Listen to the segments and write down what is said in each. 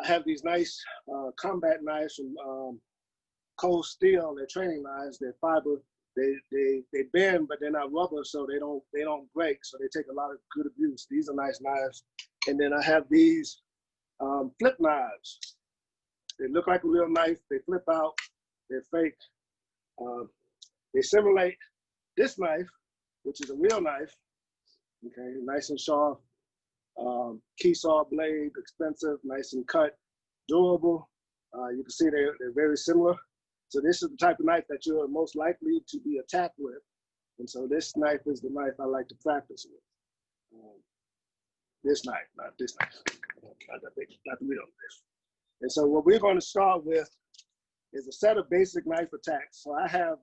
I have these nice combat knives from cold steel. They're training knives. They're fiber. They bend, but they're not rubber, so they don't break. So they take a lot of good abuse. These are nice knives. And then I have these flip knives. They look like a real knife. They flip out. They're fake. They simulate this knife, which is a real knife. Okay, nice and sharp. Key saw blade, expensive, nice and cut, durable. You can see they're very similar. So this is the type of knife that you're most likely to be attacked with. And so this knife is the knife I like to practice with. This knife, not this knife, not the real knife. And so what we're going to start with is a set of basic knife attacks. So I have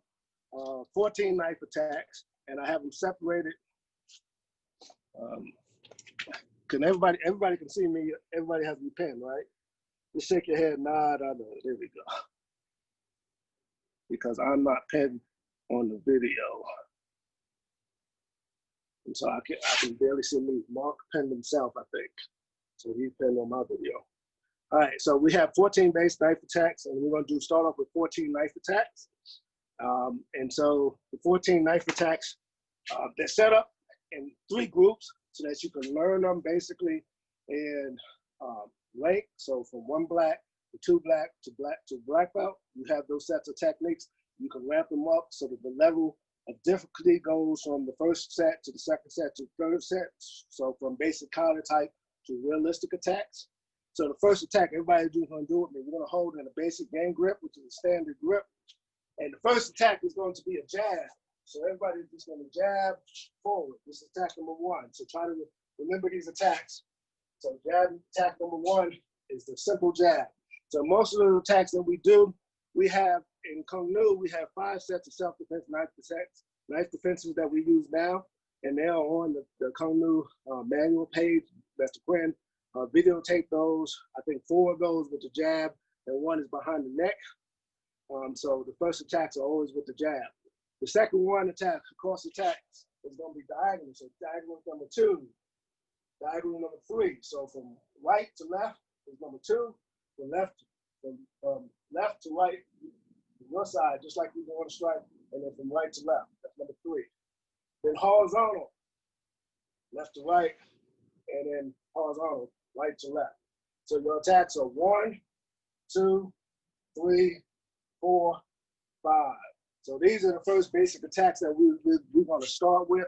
14 knife attacks, and I have them separated. Can everybody can see me? Everybody has me pinned, right? Just shake your head, nod. I know. There we go. Because I'm not pinned on the video, and so I can barely see me. Mark pinned himself, I think, so he's pinned on my video. All right, so we have 14 base knife attacks, and we're going to start off with 14 knife attacks. And so the 14 knife attacks, they're set up in 3 groups so that you can learn them basically in rank. So from 1 black to 2 black to black belt, you have those sets of techniques. You can ramp them up so that the level of difficulty goes from the first set to the second set to the third set. So from basic counter type to realistic attacks. So the first attack, everybody's going to do it. We're going to hold in a basic game grip, which is a standard grip. And the first attack is going to be a jab. So everybody's just going to jab forward. This is attack number 1. So try to remember these attacks. So jab attack number 1 is the simple jab. So most of the attacks that we do, we have in Kung Nu, we have 5 sets of self-defense knife defenses that we use now. And they are on the Kung Nu manual page. That's the Quinn. Videotape those. I think 4 of those with the jab, and 1 is behind the neck. So the first attacks are always with the jab. The second one cross attacks is going to be diagonal. So diagonal number 2, diagonal number 3. So from right to left is number 2. From left to right, one side, just like we go on a strike, and then from right to left, that's number 3. Then horizontal, left to right, and then horizontal, right to left. So your attacks are 1, 2, 3, 4, 5. So these are the first basic attacks that we're going to start with.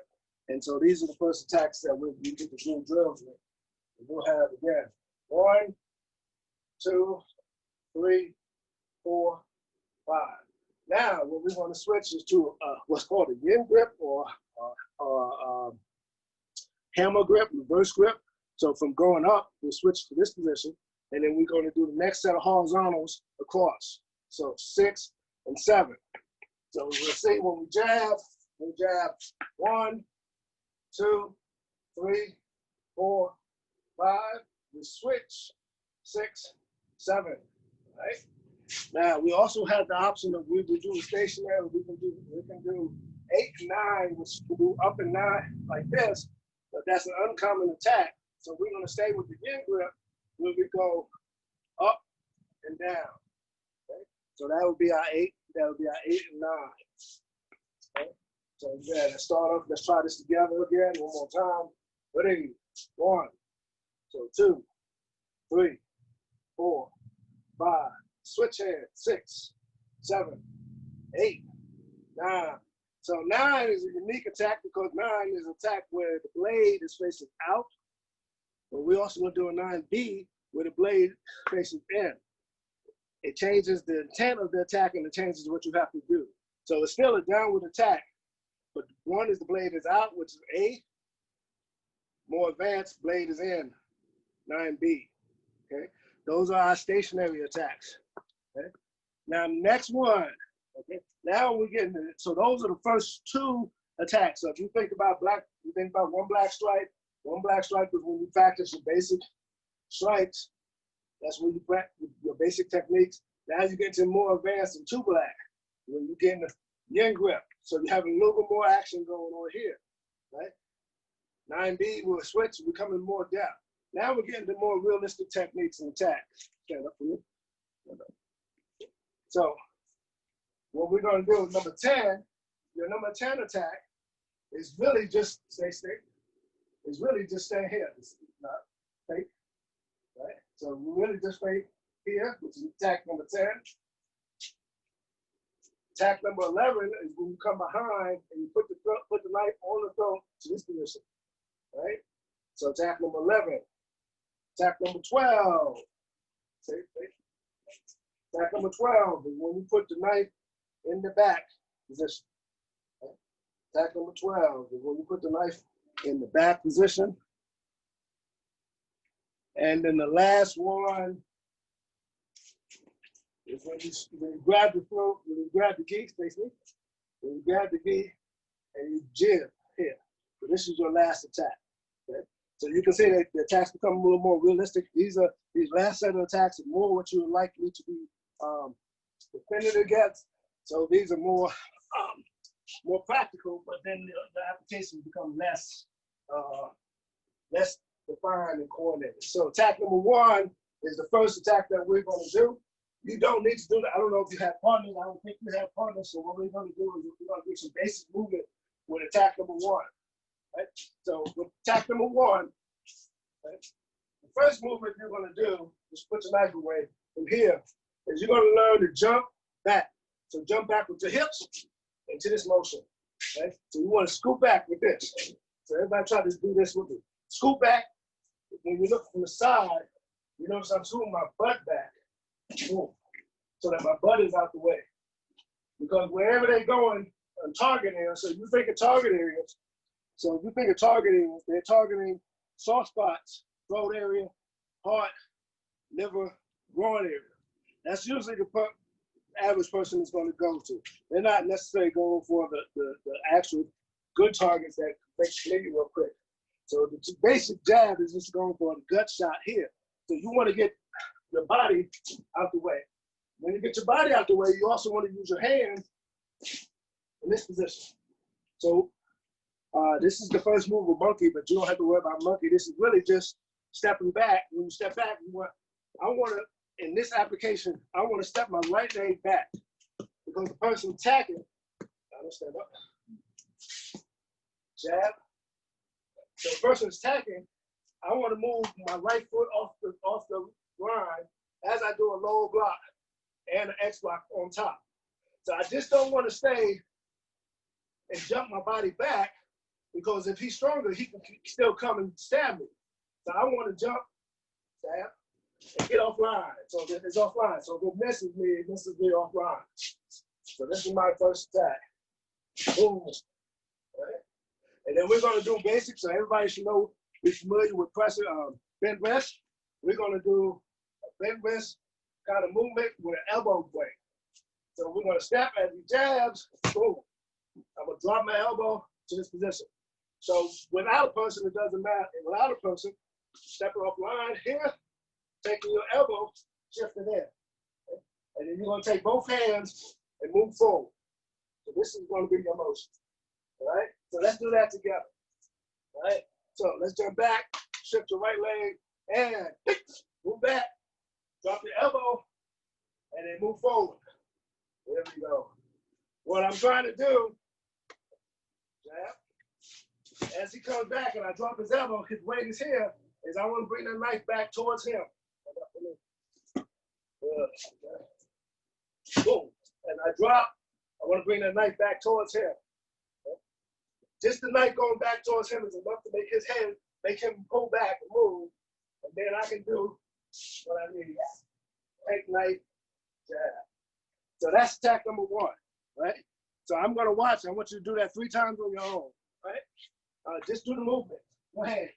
And so these are the first attacks that we get to do drills with. And we'll have, again, 1, 2, 3, 4, 5. Now, what we're going to switch is to what's called a yin grip or hammer grip, reverse grip. So from going up, we'll switch to this position, and then we're going to do the next set of horizontals across. So 6 and 7. So we'll see when we jab 1, 2, 3, 4, 5. We switch 6, 7. Right? Now we also have the option of we can do stationary. We can do 8 and 9, which we do up and 9 like this. But that's an uncommon attack. So we're going to stay with the yin grip when we go up and down. Okay? So that would be our 8. That would be our 8 and 9. Okay? So yeah, let's start off. Let's try this together again one more time. Ready? 1. So 2, 3, 4, 5. Switch hand. 6, 7, 8, 9. So 9 is a unique attack because 9 is an attack where the blade is facing out. But we're also going to do a 9B where the blade faces in. It changes the intent of the attack and it changes what you have to do. So it's still a downward attack, but 1 is the blade is out, which is A. More advanced, blade is in, 9B. Okay, those are our stationary attacks. Okay, now next one. Okay, now we're getting it. So those are the first 2 attacks. So if you think about you think about 1 black stripe. 1 black stripe is when you practice your basic strikes. That's when you practice your basic techniques. Now you get to more advanced than 2 black, when you get in the yin grip. So you're having a little bit more action going on here, right? 9B will switch, becoming more depth. Now we're getting to more realistic techniques and attacks. Stand up for me. So what we're going to do, number 10, your number 10 attack is really just stay stick. It's really just stay here. It's not fake, right? So we really just stay here, which is attack number 10. Attack number 11 is when you come behind and you put the knife on the throat to this position, right? So attack number 11. Attack number 12. Attack number 12 is when you put the knife in the back position. Right? Attack number 12 is when you put the knife in the back position. And then the last one is when you grab the throat, when you grab the gi, basically. When you grab the gi and you jib here. So this is your last attack. Okay? So you can see that the attacks become a little more realistic. These last set of attacks are more what you're likely to be defended against. So these are more practical, but then the applications become less defined and coordinated. So attack number 1 is the first attack that we're going to do. You don't need to do that. I don't know if you have partners. I don't think you have partners. So what we're going to do is we're going to do some basic movement with attack number 1. Right? So with attack number 1, right, the first movement you're going to do is put your knife away from here. Is you're going to learn to jump back. So jump back with your hips into this motion. Right? So you want to scoop back with this. So everybody try to do this with me. Scoop back. When you look from the side, you notice I'm scooting my butt back. Boom. So that my butt is out the way. Because wherever they're going, target areas, so you think of target areas. So if you think of target areas, they're targeting soft spots, throat area, heart, liver, groin area. That's usually the average person is going to go to. They're not necessarily going for the actual good targets that make you bleed real quick. So the basic jab is just going for the gut shot here. So you want to get your body out the way. When you get your body out the way, you also want to use your hands in this position. So this is the first move of monkey, but you don't have to worry about monkey. This is really just stepping back. When you step back, I want to, in this application, I want to step my right leg back because the person attacking, I don't stand up, jab. So the person attacking, I want to move my right foot off the line as I do a low block and an X block on top. So I just don't want to stay and jump my body back because if he's stronger, he can still come and stab me. So I want to jump, stab, and get offline. So it's offline. So if it misses me offline. So this is my first attack. Boom. Right? And then we're going to do basics, so everybody should know, be familiar with pressure, bent wrist. We're going to do a bent wrist kind of movement with an elbow break. So we're going to step as he jabs, boom. I'm going to drop my elbow to this position. So without a person, it doesn't matter. And without a person, stepping off line here, taking your elbow, shifting in. Okay? And then you're going to take both hands and move forward. So this is going to be your motion. All right? So let's do that together. All right? So let's jump back, shift your right leg, and move back, drop your elbow, and then move forward. There we go. What I'm trying to do, jab, as he comes back and I drop his elbow, his weight is here, is I want to bring the knife back towards him. Boom. And I drop, I want to bring the knife back towards him. Just the knife going back towards him is enough to make his head, make him pull back and move. And then I can do what I need. Take knife, jab. So that's attack number 1, right? So I'm going to watch. I want you to do that 3 times on your own, right? Just do the movement. Go ahead.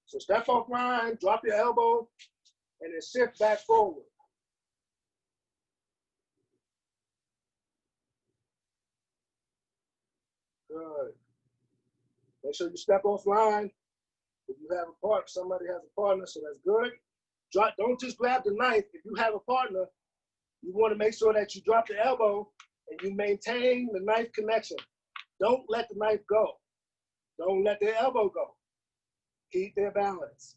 So step off line, drop your elbow, and then shift back forward. Good. Make sure you step off line. If you have a partner, somebody has a partner, so that's good. Don't just grab the knife. If you have a partner, you want to make sure that you drop the elbow and you maintain the knife connection. Don't let the knife go. Don't let the elbow go. Keep their balance.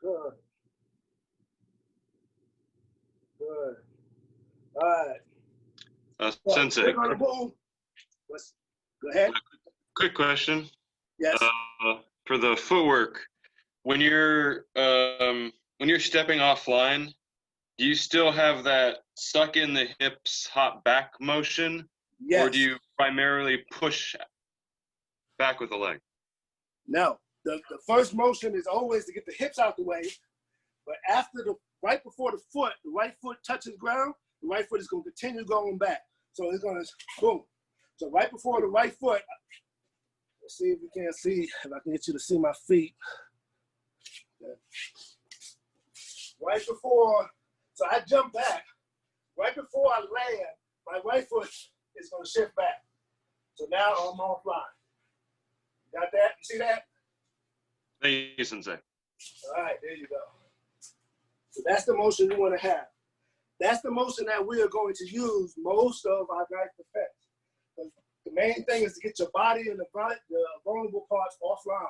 Good. Good. All right. Sensei, We're gonna move. Go ahead. quick question. Yes. For the footwork, when you're stepping offline, do you still have that suck in the hips, hop back motion, Yes. or do you primarily push back with the leg? No. The first motion is always to get the hips out the way, but right before the right foot touches ground, the right foot is going to continue going back. So it's going to boom. So right before the right foot, let's see if we can see, if I can get you to see my feet. Right before, so I jump back. Right before I land, my right foot is going to shift back. So now I'm offline. Got that? You see that? Thank you, Sensei. All right, there you go. So that's the motion you want to have. That's the motion that we are going to use most of our knife defense. The main thing is to get your body and the vulnerable parts offline.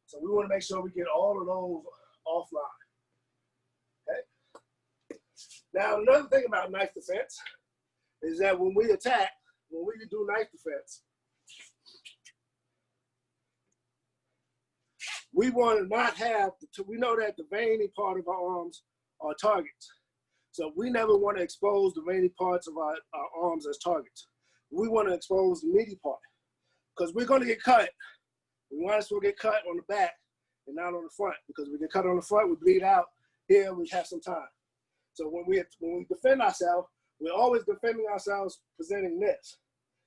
So we want to make sure we get all of those offline. Okay. Now, another thing about knife defense is that when we attack, when we do knife defense, we want to not have, we know that the veiny part of our arms are targets. So we never want to expose the veiny parts of our arms as targets. We want to expose the meaty part because we're going to get cut. We want us to get cut on the back and not on the front, because we get cut on the front, we bleed out. Here we have some time. So when we defend ourselves, we're always defending ourselves presenting this.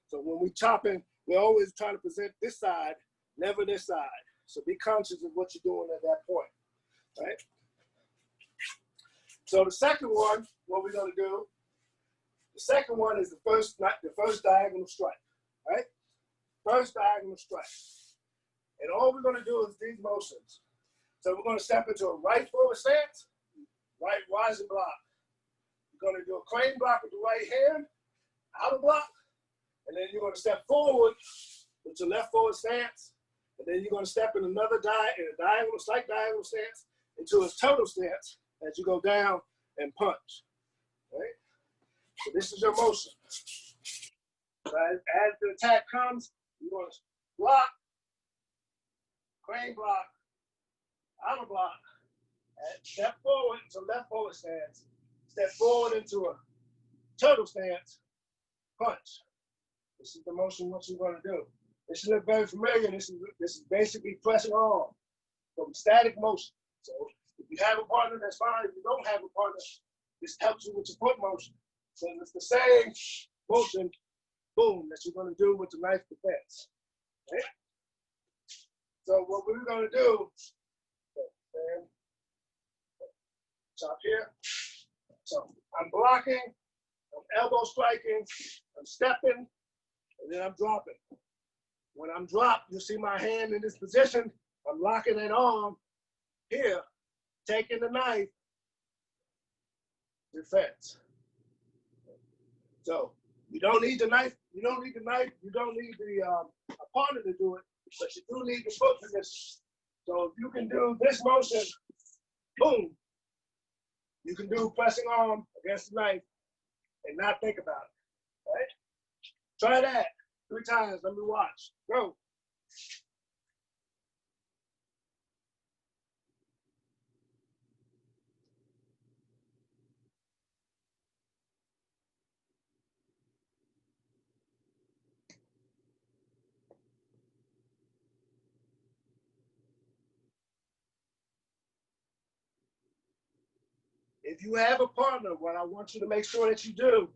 So when we chopping, we're always trying to present this side, never this side. So be conscious of what you're doing at that point, right? So the second one, what we're gonna do, the second one is the first diagonal strike, right? First diagonal strike. And all we're gonna do is these motions. So we're gonna step into a right forward stance, right rising block. You're gonna do a crane block with the right hand, outer block, and then you're gonna step forward with your left forward stance, and then you're gonna step in another slight diagonal stance into a total stance as you go down and punch, right? So this is your motion. So as the attack comes, you're gonna block, crane block, outer block, and step forward into left forward stance, step forward into a total stance, punch. This is the motion what you're gonna do. This should look very familiar. This is basically pressing on from static motion. So if you have a partner, that's fine. If you don't have a partner, this helps you with your foot motion. So it's the same motion, boom, that you're gonna do with the knife defense. Okay? So what we're gonna do, and chop here. So I'm blocking, I'm elbow striking, I'm stepping, and then I'm dropping. When I'm dropped, you see my hand in this position. I'm locking that arm here, taking the knife, defense. So you don't need the knife, you don't need the a partner to do it, but you do need the foot position. So if you can do this motion, boom, you can do pressing arm against the knife and not think about it, right? Try that 3 times, let me watch, go. If you have a partner, what I want you to make sure that you do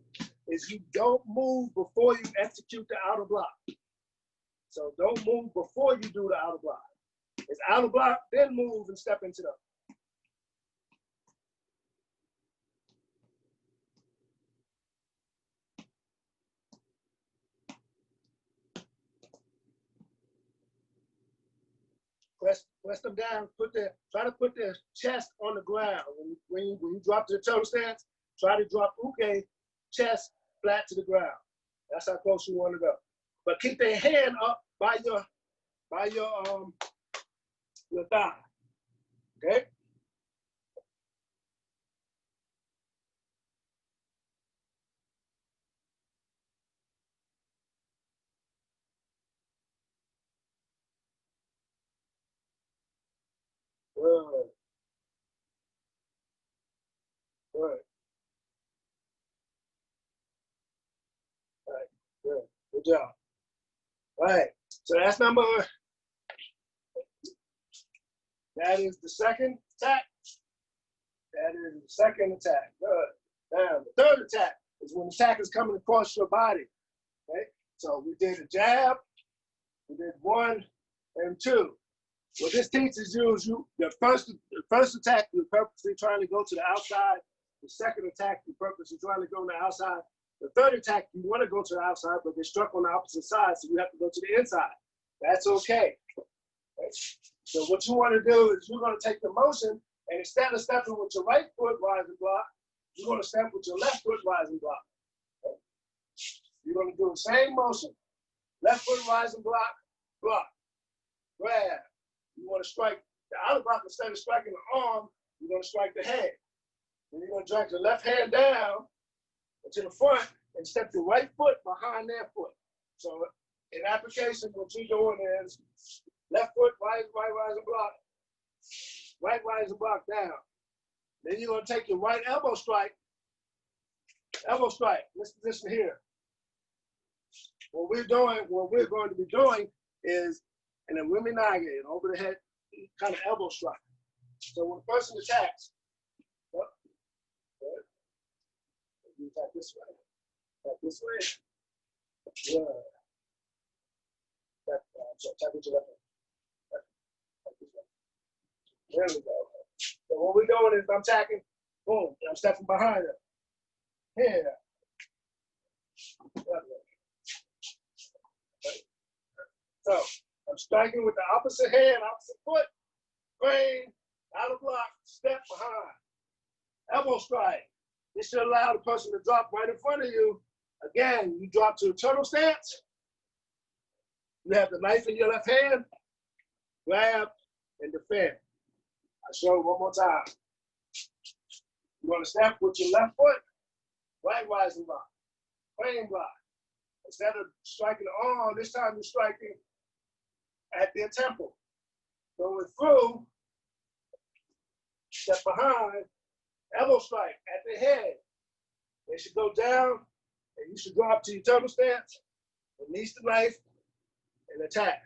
is you don't move before you execute the outer block. So don't move before you do the outer block. It's outer block, then move and step into the. Press them down. Try to put their chest on the ground. When you drop to the turtle stance, try to drop uke chest flat to the ground. That's how close you want to go. But keep their hand up by your thigh. Okay? Good. Good. All right. Good. Good job. All right. So that's number. That is the second attack. That is the second attack. Good. Now, the third attack is when the attack is coming across your body. Okay? So we did a jab, we did 1 and 2. What this teaches you is the first attack, you're purposely trying to go to the outside. The second attack, you're purposely trying to go on the outside. The third attack, you want to go to the outside, but they're struck on the opposite side, so you have to go to the inside. That's okay. Okay? So what you want to do is you're going to take the motion, and instead of stepping with your right foot rise and block, you're going to step with your left foot rise and block. Okay? You're going to do the same motion. Left foot rise and block, block, grab. You want to strike the outer block. Instead of striking the arm, you're going to strike the head. Then you're going to drag your left hand down to the front and step your right foot behind their foot. So in application, what you're doing is left foot, right rise and block, right rise and block down. Then you're going to take your right elbow strike, this position here. What we're going to be doing is and then Wiminage, an over the head kind of elbow strike. So when the person attacks, you attack this way, yeah. Tap with your left hand. This way. There we go. So what we're doing is I'm attacking, boom, and I'm stepping behind her. Here. So I'm striking with the opposite hand, opposite foot, crane, out of block, step behind. Elbow strike. This should allow the person to drop right in front of you. Again, you drop to a turtle stance. You have the knife in your left hand, grab, and defend. I'll show you one more time. You're going to step with your left foot, right rise and block, crane block. Instead of striking the arm, this time you're striking at their temple. Going through, step behind, elbow strike at the head. They should go down, and you should drop to your turtle stance, release the knife, and attack.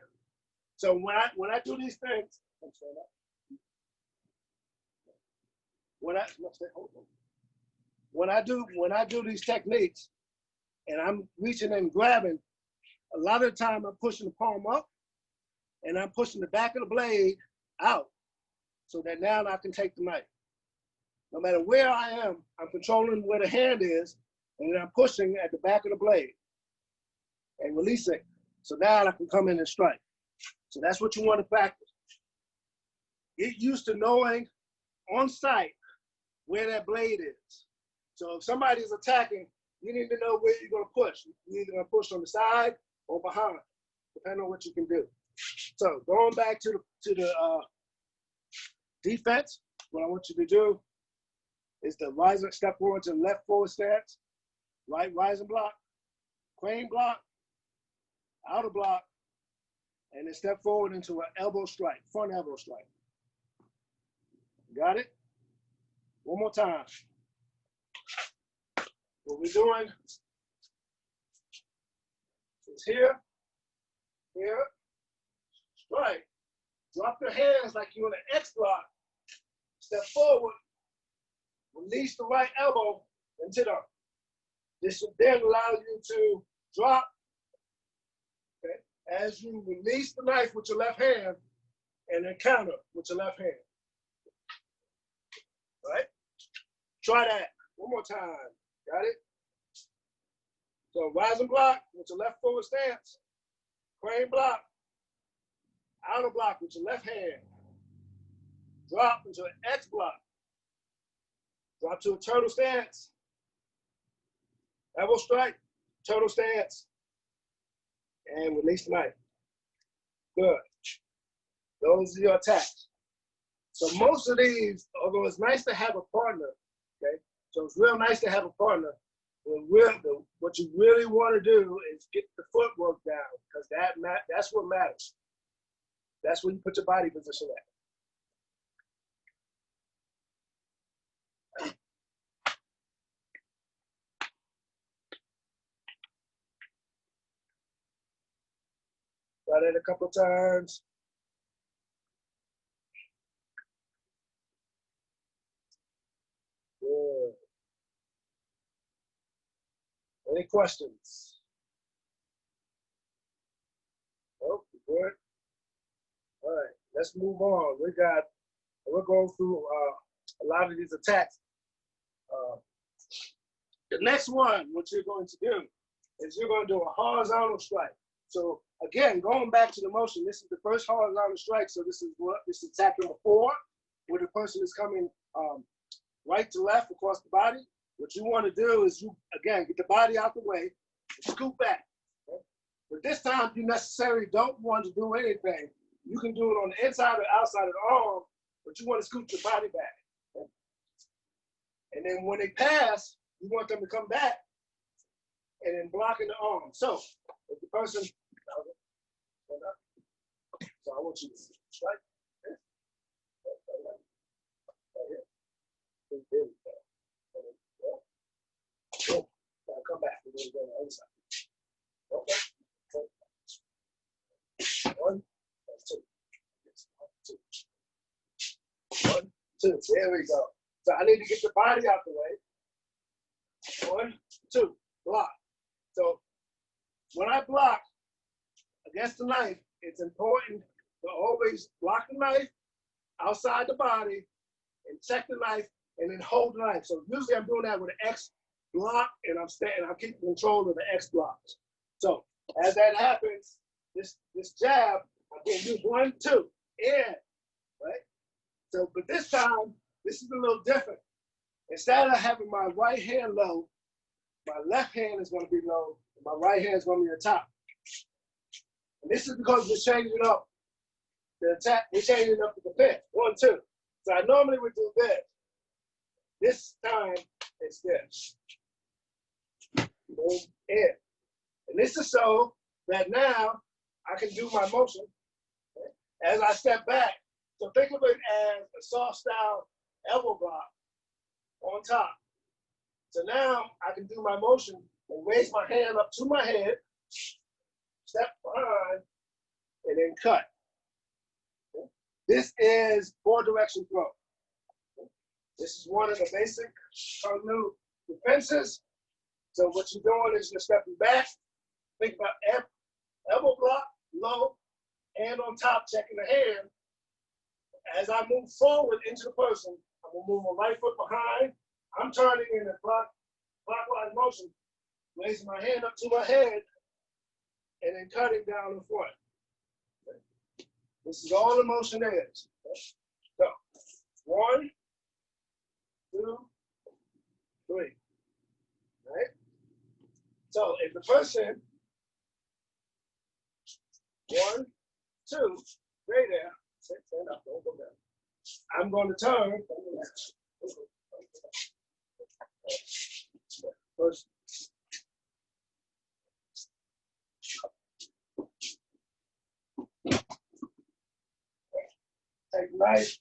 So when I do these things, when I do these techniques, and I'm reaching and grabbing, a lot of the time I'm pushing the palm up, and I'm pushing the back of the blade out, so that now I can take the knife. No matter where I am, I'm controlling where the hand is, and then I'm pushing at the back of the blade and releasing. So now I can come in and strike. So that's what you want to practice. Get used to knowing on sight where that blade is. So if somebody's attacking, you need to know where you're going to push. You're either going to push on the side or behind, depending on what you can do. So going back to the defense, what I want you to do is the rise and step forward to the left forward stance, right rise and block, crane block, outer block, and then step forward into an elbow strike, front elbow strike. Got it? One more time. What we're doing is here, strike. Drop your hands like you're in an X block. Step forward, release the right elbow into the. This should then allow you to drop, okay, as you release the knife with your left hand and then counter with your left hand. Right? Try that one more time. Got it? So rise and block with your left forward stance, crane block, outer block with your left hand. Drop into an X block. Drop to a turtle stance. Elbow strike, turtle stance. And release the knife. Good. Those are your attacks. So most of these, although it's nice to have a partner, okay? So it's real nice to have a partner. What you really want to do is get the footwork down, because that's what matters. That's where you put your body position at. Got it a couple of times. Good. Any questions? Oh, good. All right, let's move on. We're going through a lot of these attacks. The next one, what you're going to do is you're going to do a horizontal strike. So again, going back to the motion, this is the first horizontal strike. So this is attack number 4, where the person is coming right to left across the body. What you want to do is you, again, get the body out the way, and scoot back. Okay? But this time, you necessarily don't want to do anything. You can do it on the inside or outside of the arm, but you want to scoot your body back. Okay? And then when they pass, you want them to come back and then blocking the arm. So if the person, so I want you to strike this. Right here. There we go. Boom. Now come back. We're going to go on the other side. Okay. 1, 2. 1, 2. There we go. So I need to get the body out the way. 1, 2. Block. So when I block against the knife, it's important to always block the knife outside the body and check the knife and then hold the knife. So usually I'm doing that with an X block, and I'm keeping control of the X blocks. So as that happens, this jab, I can do 1, 2, in, right? So, but this time, this is a little different. Instead of having my right hand low, my left hand is going to be low, and my right hand is going to be on top. And this is because we're changing up the attack, we're changing up the defense. 1, 2. So I normally would do this. This time, it's this. Boom, in. And this is so that now I can do my motion as I step back. So think of it as a soft style elbow block on top. So now I can do my motion and raise my hand up to my head, step behind, and then cut. This is 4-direction throw. This is one of the basic new defenses. So what you're doing is you're stepping back, think about elbow block, low, hand on top, checking the hand. As I move forward into the person, I'm gonna move my right foot behind. I'm turning in a clockwise motion, raising my hand up to my head, and then cutting down the front. This is all the motion is. So, 1, 2, 3. Right? So if the person, 1, 2, stay there, stand up, don't go down. I'm going to turn. First. Take the knife.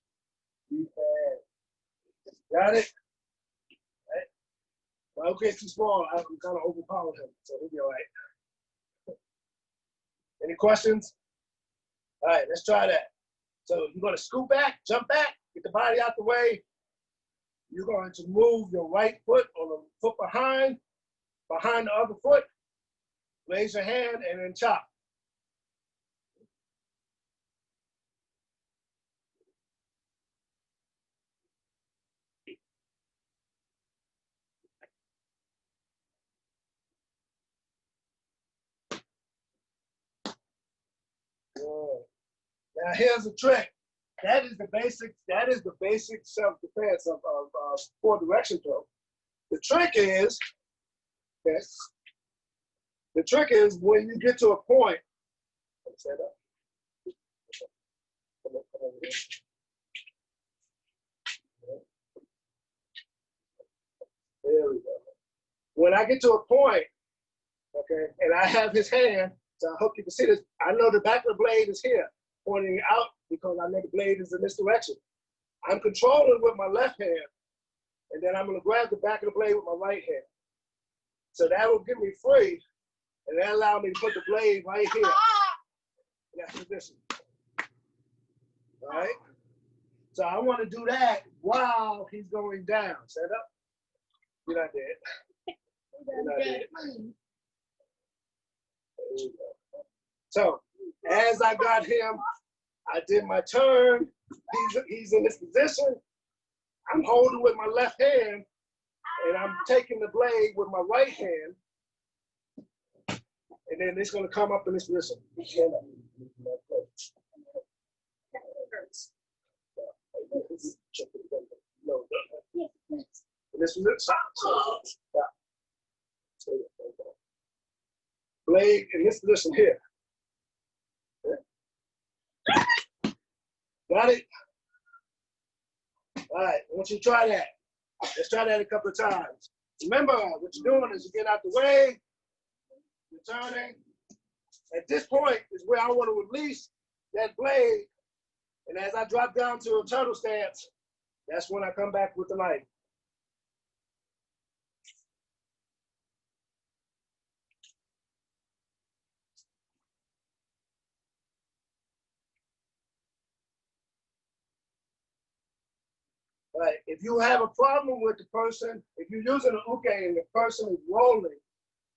Got it? Right. Well, okay, it's too small. I'm kind of overpowering him, so he'll be all right. Any questions? All right, let's try that. So you're going to scoot back, jump back, get the body out the way. You're going to move your right foot or the foot behind the other foot. Raise your hand and then chop. Good. Now here's the trick. That is the basic self-defense of forward direction throw. The trick is, okay, the trick is when you get to a point, let's set up. Come over here. There we go. When I get to a point, okay, and I have his hand, so I hope you can see this. I know the back of the blade is here, pointing out because I know the blade is in this direction. I'm controlling with my left hand, and then I'm going to grab the back of the blade with my right hand. So that will get me free, and that allow me to put the blade right here in that position. All right? So I want to do that while he's going down. Set up. You're not dead. You're not dead. There we go. So as I got him, I did my turn. He's in this position. I'm holding with my left hand, and I'm taking the blade with my right hand. And then it's going to come up in this position. This is it. Blade in this position here. Got it? All right, I want you to try that. Let's try that a couple of times. Remember, what you're doing is you get out the way, you're turning. At this point is where I want to release that blade. And as I drop down to a turtle stance, that's when I come back with the knife. Right. If you have a problem with the person, if you're using an uke and the person is rolling,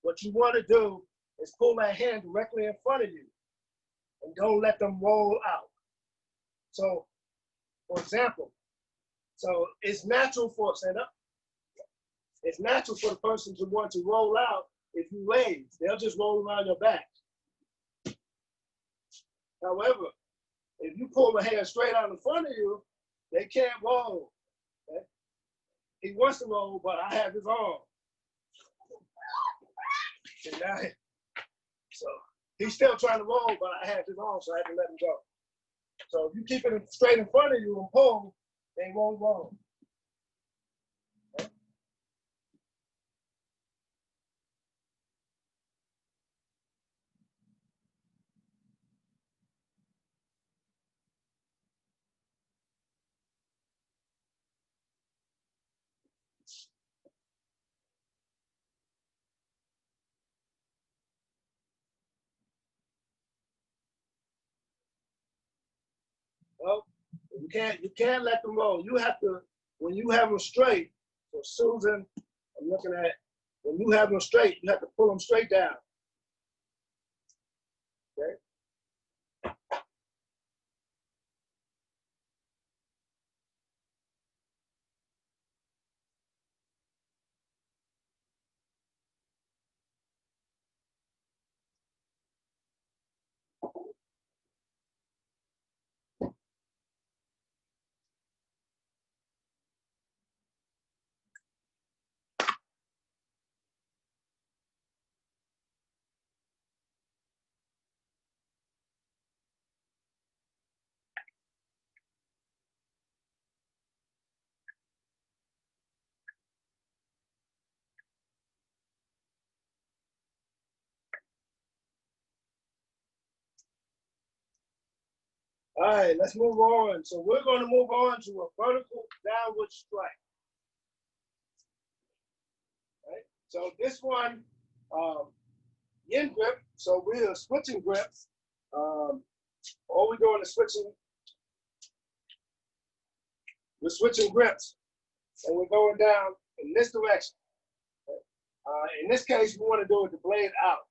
what you want to do is pull that hand directly in front of you and don't let them roll out. So, for example, so it's natural for, stand up. It's natural for the person to want to roll out if you raise. They'll just roll around your back. However, if you pull the hand straight out in front of you, they can't roll. Okay? He wants to roll, but I have his arm. And now, so he's still trying to roll, but I have his arm, so I have to let him go. So if you keep it straight in front of you and pull, they won't roll. Okay? Well, you can't let them roll. You have to, when you have them straight, so Susan, I'm looking at, when you have them straight, you have to pull them straight down. Okay? All right, let's move on. So we're going to move on to a vertical downward strike. Right? So this one, yin grip. So we are switching grips. All we're doing is switching. We're switching grips, and we're going down in this direction. In this case, we want to do it the blade out.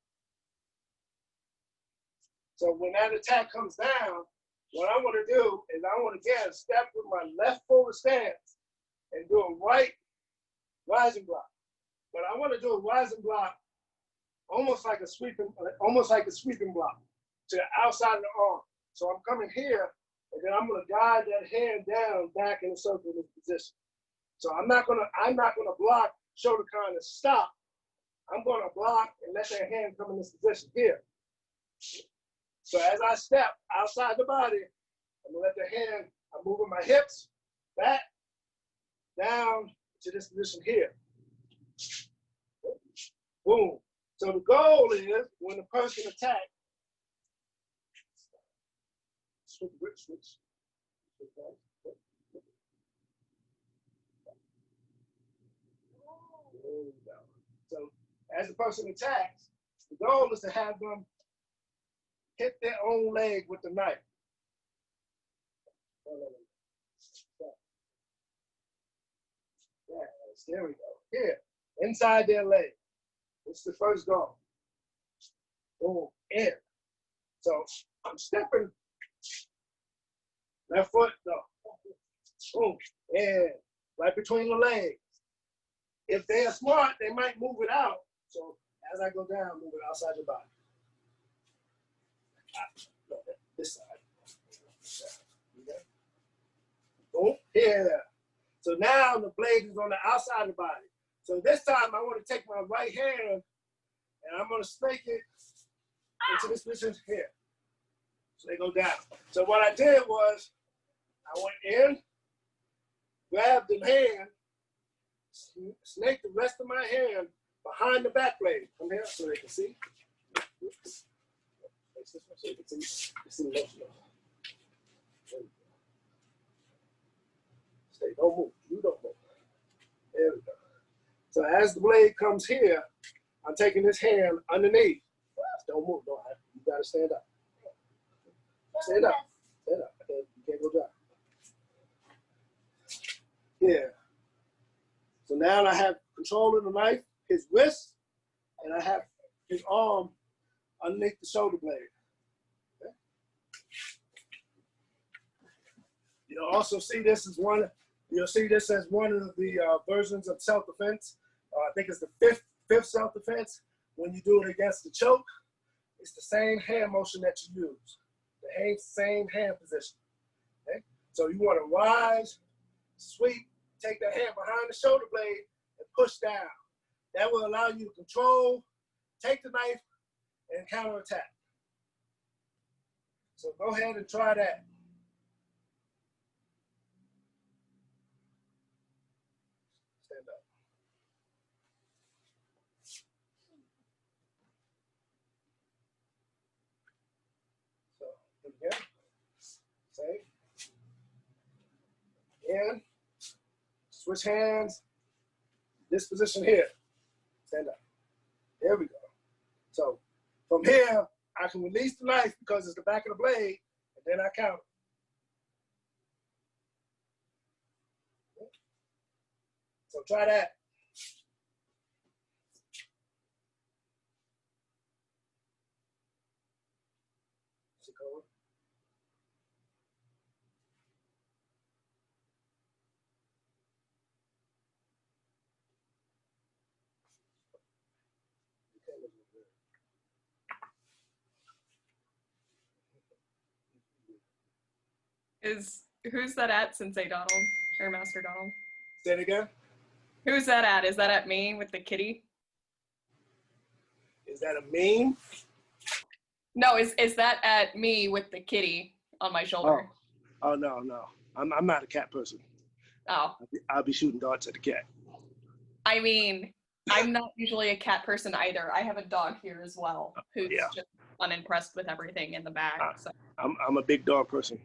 So when that attack comes down, what I want to do is I want to again step with my left forward stance and do a right rising block. But I want to do a rising block almost like a sweeping block to the outside of the arm. So I'm coming here, and then I'm gonna guide that hand down back in a circle in this position. So I'm not gonna block, shoulder con and stop. I'm gonna block and let that hand come in this position here. So as I step outside the body, I'm gonna let the hand, I'm moving my hips back, down to this position here. Boom. So the goal is when the person attacks, switch. So as the person attacks, the goal is to have them hit their own leg with the knife. Yes, there we go. Here, inside their leg. It's the first goal. Boom, in. So I'm stepping. Left foot, no. Boom, in. Right between the legs. If they are smart, they might move it out. So as I go down, move it outside your body. This side. Boom, here. So now the blade is on the outside of the body. So this time I want to take my right hand and I'm going to snake it into this position here. So they go down. So what I did was I went in, grabbed the hand, snaked the rest of my hand behind the back blade. Come here so they can see. So you can see. Stay, don't move. You don't move. There we go. So as the blade comes here, I'm taking this hand underneath. Don't move. Don't have, you gotta stand up. Stand up. Stand up. You can't go down. Yeah. So now I have control of the knife, his wrist, and I have his arm underneath the shoulder blade. Okay. You'll also see this as one. You'll see this as one of the versions of self-defense. I think it's the fifth self-defense. When you do it against the choke, it's the same hand motion that you use. The same hand position. Okay? So you want to rise, sweep, take that hand behind the shoulder blade, and push down. That will allow you to control, take the knife, and counterattack. So go ahead and try that. Stand up. So again, same. In, switch hands, this position here. Stand up. There we go. So from here, I can release the knife because it's the back of the blade, and then I count. So try that. Who's that at, Sensei Donald or Master Donald? Say it again. Who's that at? Is that at me with the kitty? Is that a meme? No, is that at me with the kitty on my shoulder? Oh no. I'm not a cat person. Oh. I'll be shooting darts at the cat. I mean, I'm not usually a cat person either. I have a dog here as well who's just unimpressed with everything in the back. So. I'm a big dog person.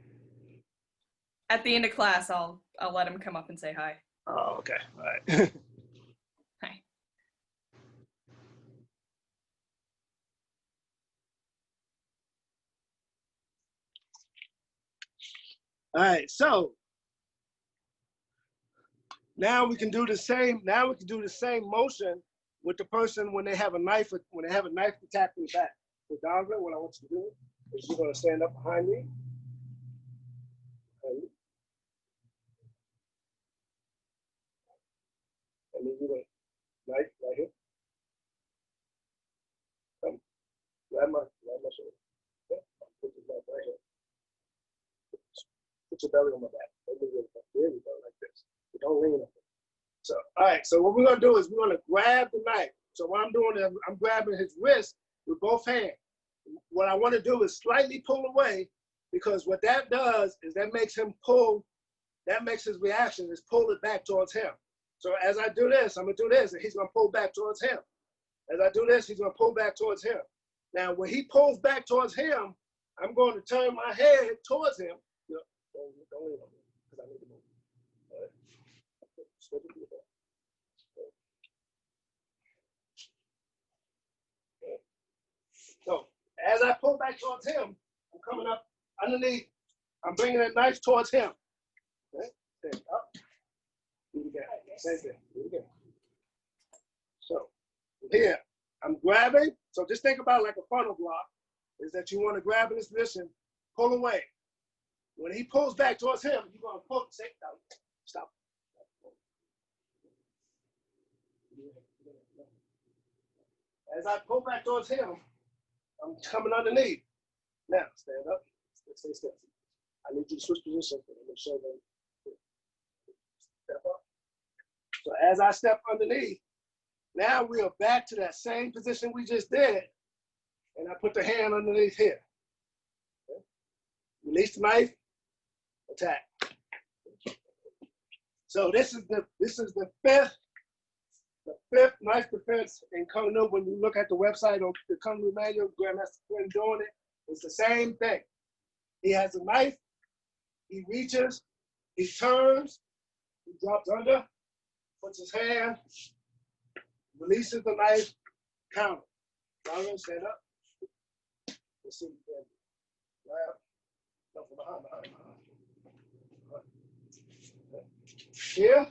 At the end of class, I'll let him come up and say hi. Oh, okay. All right. Hi. All right. So now we can do the same. Now we can do the same motion with the person when they have a knife. When they have a knife attack in the back. So Donovan, what I want you to do is you're going to stand up behind me. And then you're going to knife right here. Come, grab my shoulder. Okay. I'll put this knife right here. put your belly on my back. There we go, like this. But don't lean on it. So, all right, so what we're gonna do is we're gonna grab the knife. So what I'm doing is I'm grabbing his wrist with both hands. What I wanna do is slightly pull away, because what that does is that makes him pull, that makes his reaction is pull it back towards him. So as I do this, I'm gonna do this, and he's gonna pull back towards him. As I do this, he's gonna pull back towards him. Now, when he pulls back towards him, I'm going to turn my head towards him. Don't lean on me, because I need to move. All right. So as I pull back towards him, I'm coming up underneath. I'm bringing that knife towards him. Okay? Stand up. Do it again. Same thing. Do it again. So here, I'm grabbing. So just think about it like a funnel block. Is that you want to grab in this position, pull away. When he pulls back towards him, you're going to pull. Say, no, stop. As I pull back towards him, I'm coming underneath. Now, stand up. Stay still. I need you to switch positions. I'm going to show them. Step up. So as I step underneath, now we are back to that same position we just did. And I put the hand underneath here. Okay. Release the knife, attack. So this is the fifth knife defense in Kung Nu. When you look at the website or the Kung Nu manual, Grandmaster Quinn doing it, it's the same thing. He has a knife, he reaches, he turns, he drops under, puts his hand, releases the knife, counter. Counter, stand up. Let's see if you can grab. No, from behind. Right. Here,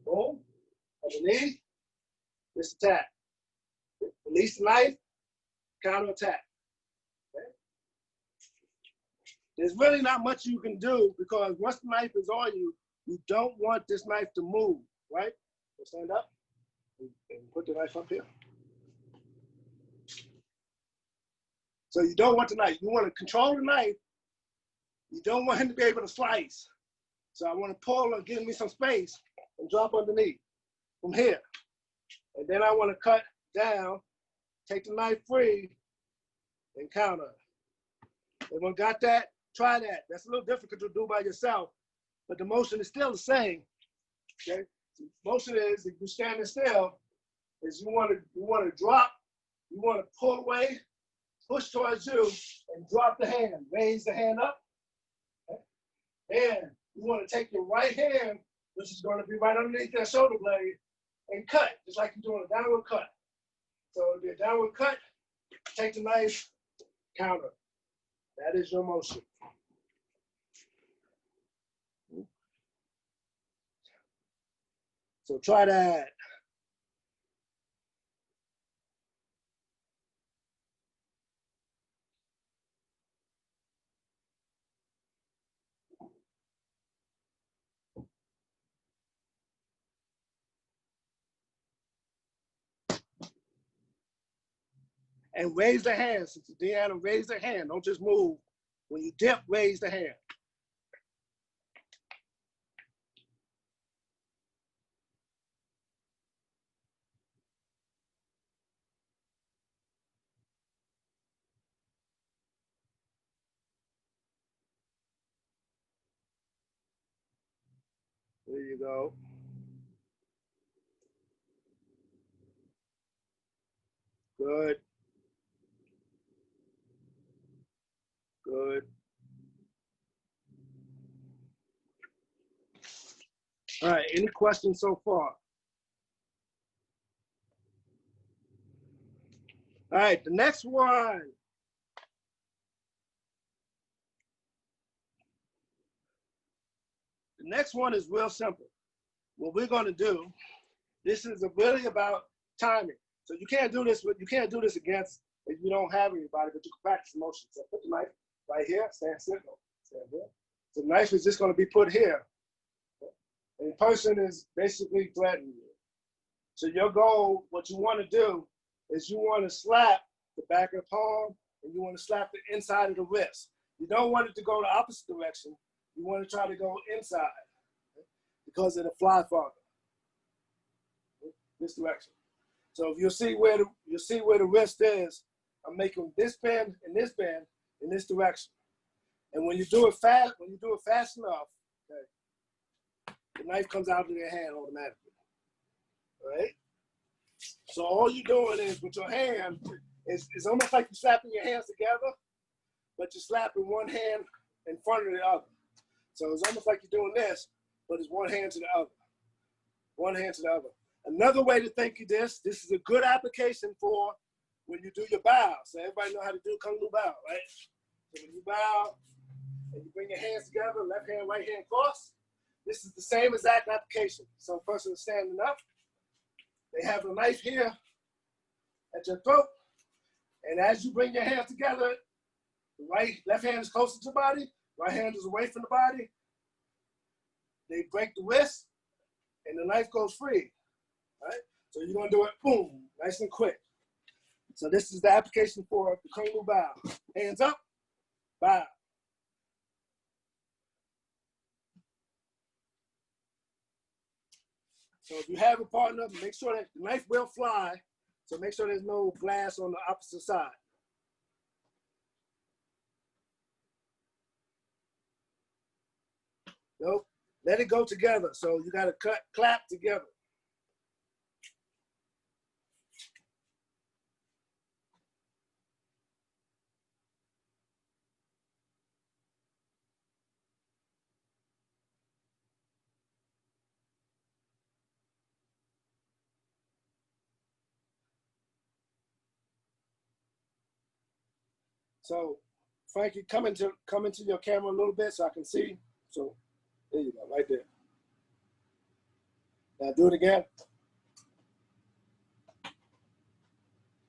boom, underneath, this attack. Release the knife, counter attack. Okay. There's really not much you can do, because once the knife is on you, you don't want this knife to move, right? So stand up and put the knife up here. So you don't want the knife. You want to control the knife. You don't want him to be able to slice. So I want to pull and give me some space and drop underneath from here. And then I want to cut down, take the knife free, and counter. Everyone got that? Try that. That's a little difficult to do by yourself, but the motion is still the same. Okay? The motion is, if you're standing still, is you want to drop, you want to pull away, push towards you, and drop the hand. Raise the hand up. Okay? And you want to take your right hand, which is going to be right underneath that shoulder blade, and cut, just like you're doing a downward cut. So it'll be a downward cut, take the knife, counter. That is your motion. So try that. And raise the hand. Since Deanna, raise the hand. Don't just move. When you dip, raise the hand. There you go. Good. Good. All right, any questions so far? All right, the next one. The next one is real simple. What we're going to do, this is really about timing. So you can't do this against if you don't have anybody, but you can practice motion. So put the knife right here, stand still, stand there. So the knife is just going to be put here. And the person is basically threatening you. So your goal, what you want to do is you want to slap the back of the palm and you want to slap the inside of the wrist. You don't want it to go the opposite direction. you want to try to go inside because it'll fly farther. This direction. So if you'll see where the wrist is, I'm making this bend and this bend in this direction. And when you do it fast enough, okay, the knife comes out of your hand automatically. All right? So all you're doing is with your hand, it's almost like you're slapping your hands together, but you're slapping one hand in front of the other. So it's almost like you're doing this, but it's one hand to the other. One hand to the other. Another way to think of this is a good application for when you do your bow. So everybody know how to do Kung Lu bow, right? So when you bow and you bring your hands together, left hand, right hand cross, this is the same exact application. So a person is standing up, they have a knife here at your throat, and as you bring your hands together, the left hand is closer to the body, right hand is away from the body. They break the wrist, and the knife goes free, right? So you're gonna do it, boom, nice and quick. So this is the application for the Kung Lu bow. Hands up, bow. So if you have a partner, make sure that the knife will fly. So make sure there's no glass on the opposite side. Nope. Let it go together. So you got to clap together. So Frankie, come into your camera a little bit so I can see. So there you go, right there. Now do it again.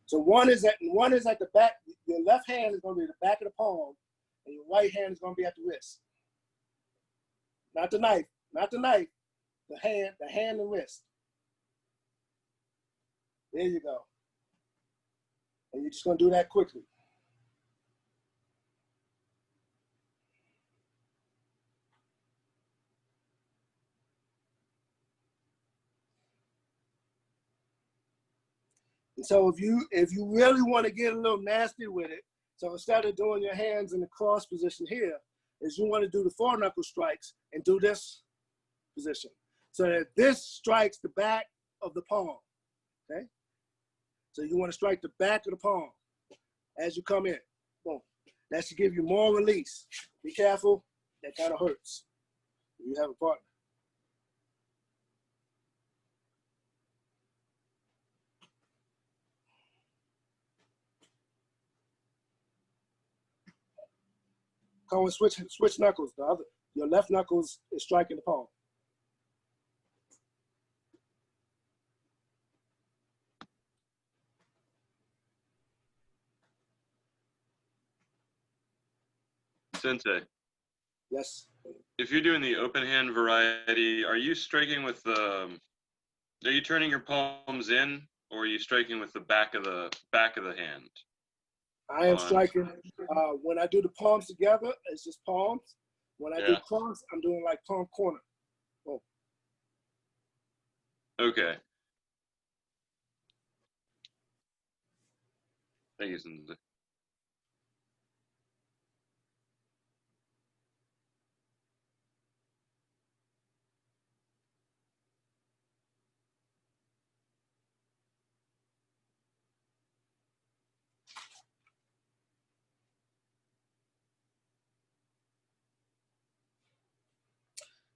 So one is at the back. Your left hand is going to be at the back of the palm, and your right hand is going to be at the wrist. Not the knife, not the knife. The hand and wrist. There you go. And you're just going to do that quickly. And so if you really want to get a little nasty with it, so instead of doing your hands in the cross position here, is you want to do the 4 knuckle strikes and do this position. So that this strikes the back of the palm, okay? So you want to strike the back of the palm as you come in. Boom. That should give you more release. Be careful, that kind of hurts. You have a partner. Come and switch knuckles. Your left knuckles is striking the palm. Sensei. Yes. If you're doing the open hand variety, are you striking with the? Are you turning your palms in, or are you striking with the back of the hand? I am striking. When I do the palms together, it's just palms. When I do cross, I'm doing like palm corner. Oh. Okay. Thank you, Sensei.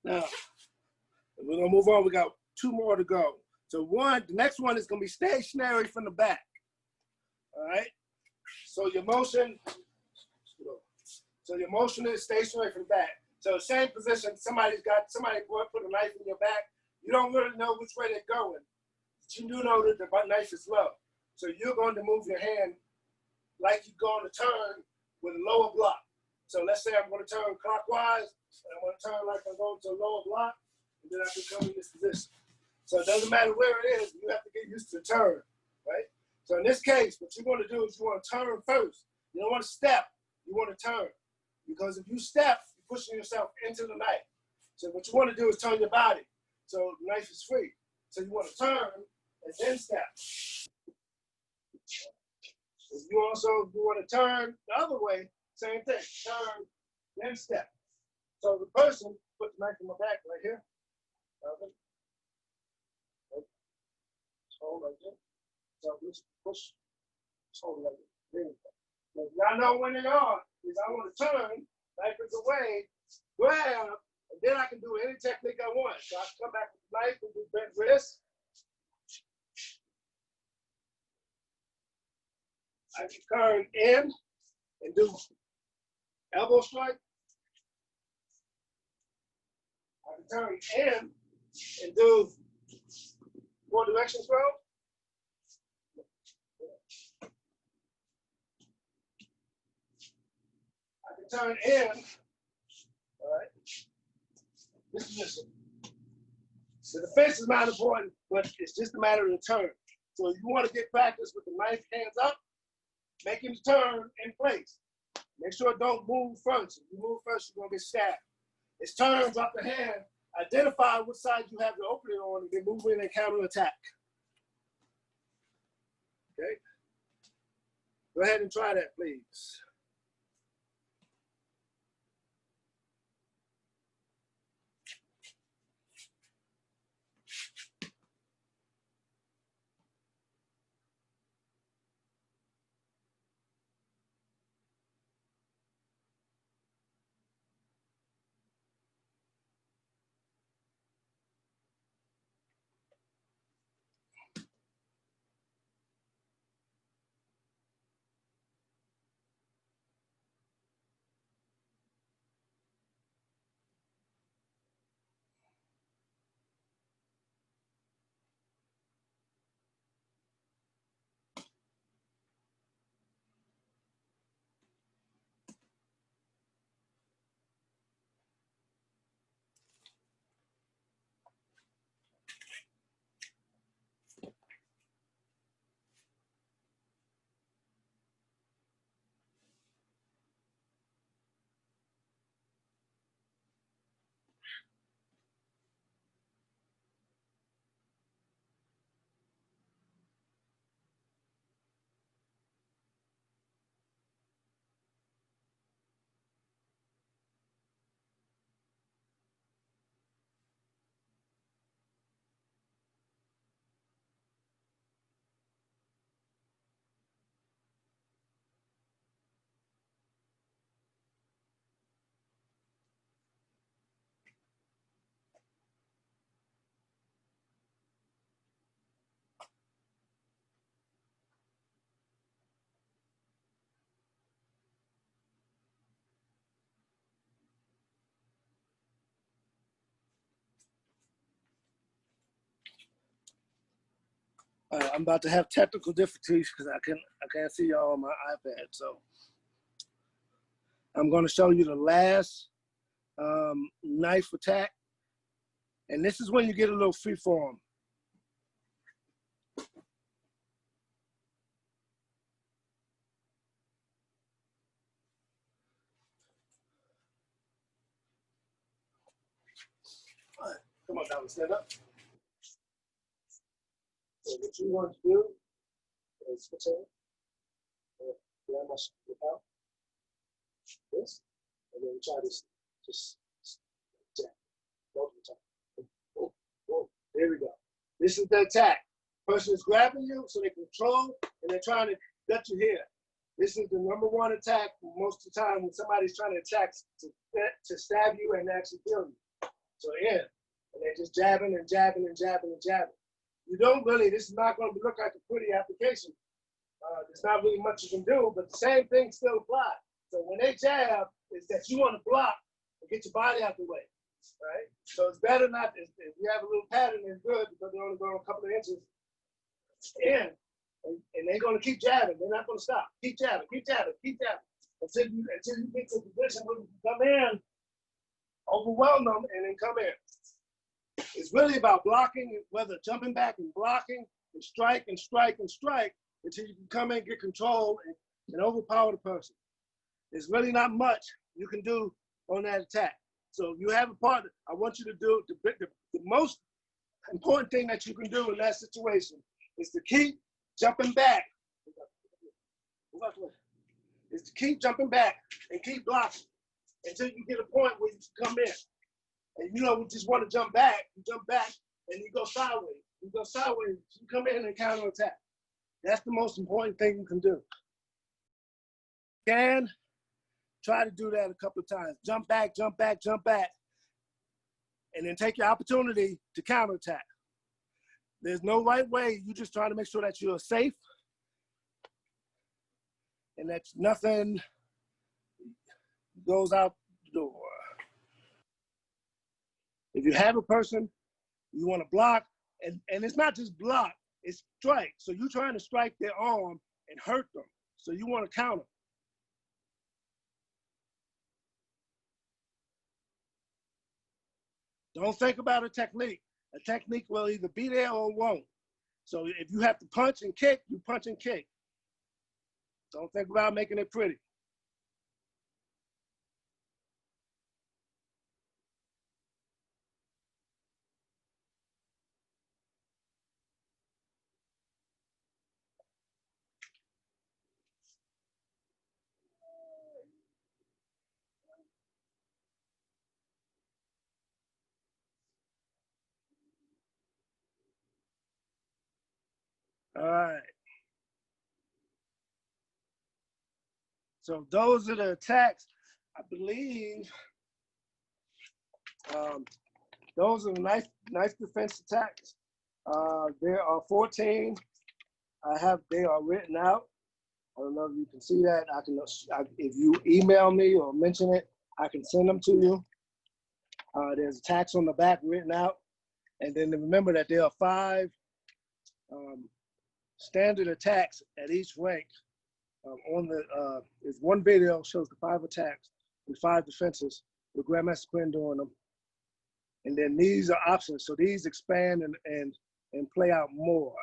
Now, we're gonna move on. We got 2 more to go. So the next one is gonna be stationary from the back. All right. So your motion is stationary from the back. So same position. Somebody put a knife in your back. You don't really know which way they're going, but you do know that the knife is low. So you're going to move your hand like you're going to turn with a lower block. So let's say I'm going to turn clockwise, and I'm going to turn like I'm going to a lower block, and then I can come in this position. So it doesn't matter where it is, you have to get used to the turn, right? So in this case, what you want to do is you want to turn first. You don't want to step, you want to turn. Because if you step, you pushing yourself into the knife. So what you want to do is turn your body. So the knife is free. So you want to turn and then step. If you want to turn the other way, same thing. Turn, then step. So the person put the knife in my back right here. Hold like this. So just push. Just hold it like this. There we go. Y'all know when they are, is I want to turn, knife is away, grab, and then I can do any technique I want. So I can come back with the knife and do bent wrist. I can turn in and do elbow strike. I can turn in and do 4 direction throw. I can turn in. All right. This is just the defense is not important, but it's just a matter of the turn. So if you want to get practice with the knife hands up, make him turn in place. Make sure it don't move first. If you move first, you're gonna get stabbed. It's turns up the hand. Identify which side you have the opening on, and then move in and counter attack. Okay. Go ahead and try that, please. I'm about to have technical difficulties because I can't see y'all on my iPad. So I'm going to show you the last knife attack, and this is when you get a little free form. All right, come on down, stand up. So what you want to do is pretend grab my out this, and then try this just jab multiple times. Oh, oh, there we go. This is the attack. Person is grabbing you so they control, and they're trying to gut you here. This is the #1 attack most of the time when somebody's trying to attack to stab you and actually kill you. So in, and they're just jabbing and jabbing and jabbing and jabbing. You don't really, this is not going to look like a pretty application. There's not really much you can do, but the same thing still applies. So when they jab, it's that you want to block and get your body out the way, right? So it's better not, if you have a little pattern, it's good because they're only going a couple of inches in, and they're going to keep jabbing. They're not going to stop. Keep jabbing, keep jabbing, keep jabbing until you get to a position where you come in, overwhelm them, and then come in. It's really about blocking, whether jumping back and blocking and strike and strike and strike until you can come in, get control, and overpower the person. There's really not much you can do on that attack. So you have a partner. I want you to do the most important thing that you can do in that situation is to keep jumping back. Is to keep jumping back and keep blocking until you get a point where you come in. And you know, we just want to jump back, and you go sideways. You go sideways, you come in and counterattack. That's the most important thing you can do. And try to do that a couple of times. Jump back, jump back, jump back. And then take your opportunity to counterattack. There's no right way. You're just trying to make sure that you're safe and that nothing goes out the door. If you have a person, you want to block, and it's not just block, it's strike. So you're trying to strike their arm and hurt them. So you want to counter. Don't think about a technique. A technique will either be there or won't. So if you have to punch and kick, you punch and kick. Don't think about making it pretty. All right. So those are the attacks. I believe those are the knife defense attacks. There are 14. They are written out. I don't know if you can see that. If you email me or mention it, I can send them to you. There's attacks on the back written out. And then remember that there are 5 standard attacks at each rank. There's one video shows the 5 attacks and 5 defenses with Grandmaster Quinn doing them. And then these are options. So these expand and play out more.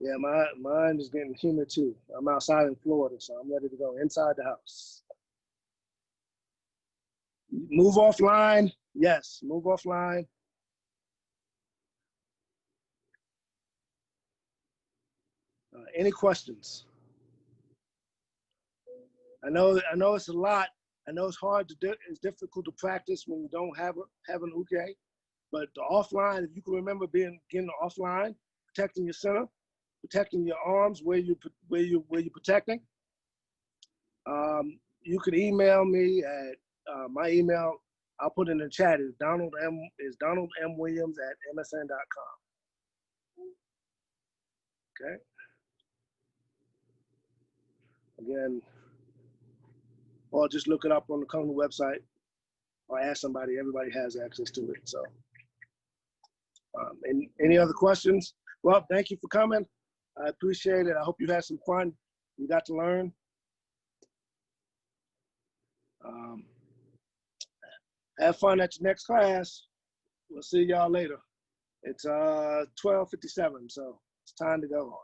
Yeah, mine is getting humid too. I'm outside in Florida, so I'm ready to go inside the house. Move offline. Yes, move offline. Any questions? I know it's a lot. I know it's hard to do. It's difficult to practice when you don't have an uke. But the offline, if you can remember getting offline, protecting your center, protecting your arms where you're protecting. You can email me at my email. I'll put it in the chat. Is Donald M. Williams at msn.com. Okay. Again, or just look it up on the company website, or ask somebody. Everybody has access to it. So, and any other questions? Well, thank you for coming. I appreciate it. I hope you had some fun. You got to learn. Have fun at your next class. We'll see y'all later. It's 12:57, so it's time to go on.